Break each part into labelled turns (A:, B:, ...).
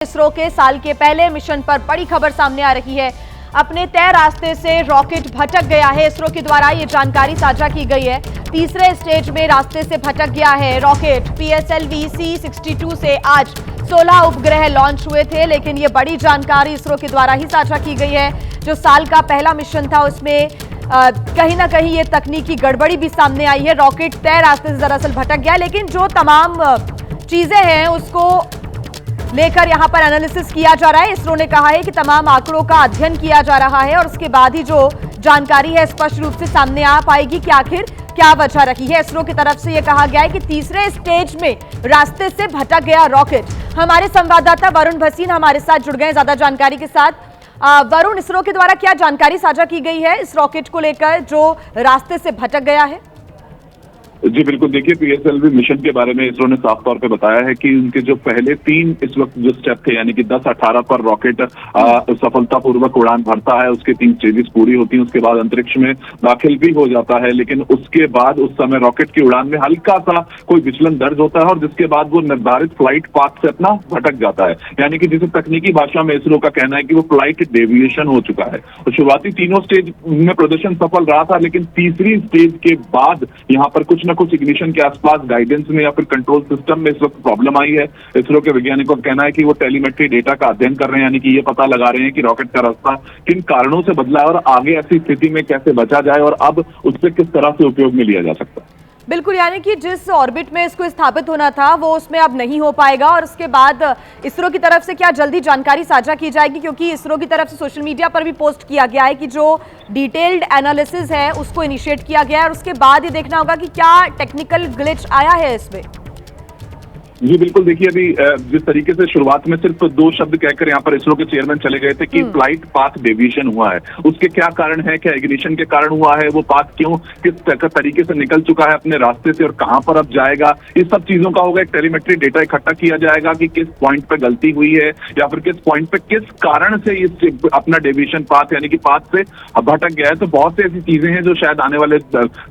A: इसरो के साल के पहले मिशन पर बड़ी खबर सामने आ रही है। अपने तय रास्ते से रॉकेट भटक गया है। इसरो के द्वारा ये जानकारी साझा की गई है। तीसरे स्टेज में रास्ते से भटक गया है रॉकेट। PSLV C-62 से आज 16 उपग्रह लॉन्च हुए थे, लेकिन ये बड़ी जानकारी इसरो के द्वारा ही साझा की गई है। जो साल का पहला मिशन था उसमें कहीं ना कहीं ये तकनीकी गड़बड़ी भी सामने आई है। रॉकेट तय रास्ते से दरअसल भटक गया, लेकिन जो तमाम चीजें हैं उसको लेकर यहां पर एनालिसिस किया जा रहा है। इसरो ने कहा है कि तमाम आंकड़ों का अध्ययन किया जा रहा है और उसके बाद ही जो जानकारी है स्पष्ट रूप से सामने आ पाएगी कि आखिर क्या वजह रही है। इसरो की तरफ से यह कहा गया है कि तीसरे स्टेज में रास्ते से भटक गया रॉकेट। हमारे संवाददाता वरुण भसीन हमारे साथ जुड़ गए ज्यादा जानकारी के साथ। वरुण, इसरो के द्वारा क्या जानकारी साझा की गई है इस रॉकेट को लेकर जो रास्ते से भटक गया है?
B: जी बिल्कुल, देखिए PSLV मिशन के बारे में इसरो ने साफ तौर पे बताया है कि उनके जो पहले 3 इस वक्त जो स्टेप थे, यानी कि 10-18 पर रॉकेट सफलतापूर्वक उड़ान भरता है, उसके 3 स्टेजेस पूरी होती हैं, उसके बाद अंतरिक्ष में दाखिल भी हो जाता है। लेकिन उसके बाद उस समय रॉकेट की उड़ान में हल्का सा कोई विचलन दर्ज होता है और जिसके बाद वो निर्धारित फ्लाइट पाथ से अपना भटक जाता है, यानी कि जिसे तकनीकी भाषा में इसरो का कहना है कि वो फ्लाइट डेविएशन हो चुका है। तो शुरुआती तीनों स्टेज में प्रदर्शन सफल रहा था, लेकिन तीसरी स्टेज के बाद यहाँ पर कुछ कुछ इग्निशन के आसपास गाइडेंस में या फिर कंट्रोल सिस्टम में इस वक्त प्रॉब्लम आई है। इसरो के वैज्ञानिकों का कहना है कि वो टेलीमेट्री डेटा का अध्ययन कर रहे हैं, यानी कि ये पता लगा रहे हैं कि रॉकेट का रास्ता किन कारणों से बदला है और आगे ऐसी स्थिति में कैसे बचा जाए और अब उससे किस तरह से उपयोग में लिया जा सकता है।
A: बिल्कुल, यानी कि जिस ऑर्बिट में इसको स्थापित होना था वो उसमें अब नहीं हो पाएगा और उसके बाद इसरो की तरफ से क्या जल्दी जानकारी साझा की जाएगी? क्योंकि इसरो की तरफ से सोशल मीडिया पर भी पोस्ट किया गया है कि जो डिटेल्ड एनालिसिस है उसको इनिशिएट किया गया है और उसके बाद ये देखना होगा कि क्या टेक्निकल ग्लिच आया है इसमें।
B: जी बिल्कुल, देखिए अभी जिस तरीके से शुरुआत में सिर्फ 2 शब्द कहकर यहाँ पर इसरो के चेयरमैन चले गए थे कि फ्लाइट पाथ डेविएशन हुआ है, उसके क्या कारण है, क्या इग्निशन के कारण हुआ है, वो पाथ क्यों किस तरीके से निकल चुका है अपने रास्ते से और कहां पर अब जाएगा, इस सब चीजों का होगा एक टेलीमेट्री डेटा इकट्ठा किया जाएगा कि किस पॉइंट पे गलती हुई है या फिर किस पॉइंट पे किस कारण से इस अपना डेविएशन पाथ यानी कि पाथ से भटक गया है। तो बहुत सी ऐसी चीजें हैं जो शायद आने वाले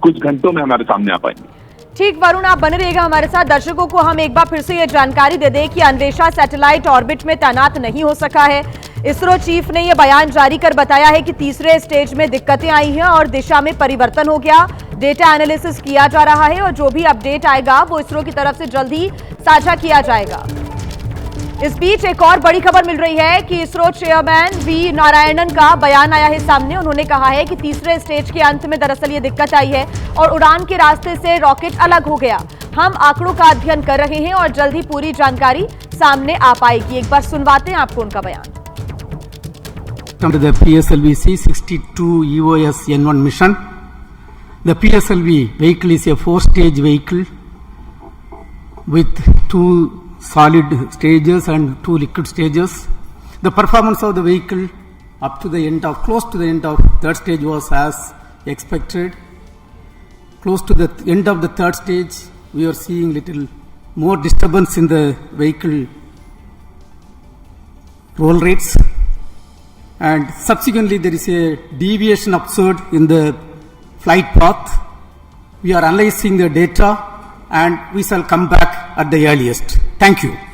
B: कुछ घंटों में हमारे सामने आ पाएंगी।
A: ठीक वरुण, आप बने रहिएगा हमारे साथ। दर्शकों को हम एक बार फिर से ये जानकारी दे दें कि अन्वेषा सैटेलाइट ऑर्बिट में तैनात नहीं हो सका है। इसरो चीफ ने यह बयान जारी कर बताया है कि तीसरे स्टेज में दिक्कतें आई हैं और दिशा में परिवर्तन हो गया। डेटा एनालिसिस किया जा रहा है और जो भी अपडेट आएगा वो इसरो की तरफ से जल्द ही साझा किया जाएगा। इस बीच एक और बड़ी खबर मिल रही है कि इसरो चेयरमैन V नारायणन का बयान आया है सामने। उन्होंने कहा है कि तीसरे स्टेज के अंत में दरअसल ये दिक्कत आई है और उड़ान के रास्ते से रॉकेट अलग हो गया। हम आंकड़ों का अध्ययन कर रहे हैं और जल्द ही पूरी जानकारी सामने आ पाएगी। एक बार सुनवाते हैं आपको उनका बयान।
C: Under the PSLV C-62 EOS N1 mission, the PSLV vehicle is a 4-stage vehicle with 2 solid stages and 2 liquid stages. The performance of the vehicle up to the end of close to the end of 3rd stage was as expected. Close to the end of the 3rd stage, we are seeing little more disturbance in the vehicle roll rates, and subsequently there is a deviation observed in the flight path. We are analyzing the data and we shall come back at the earliest. Thank you.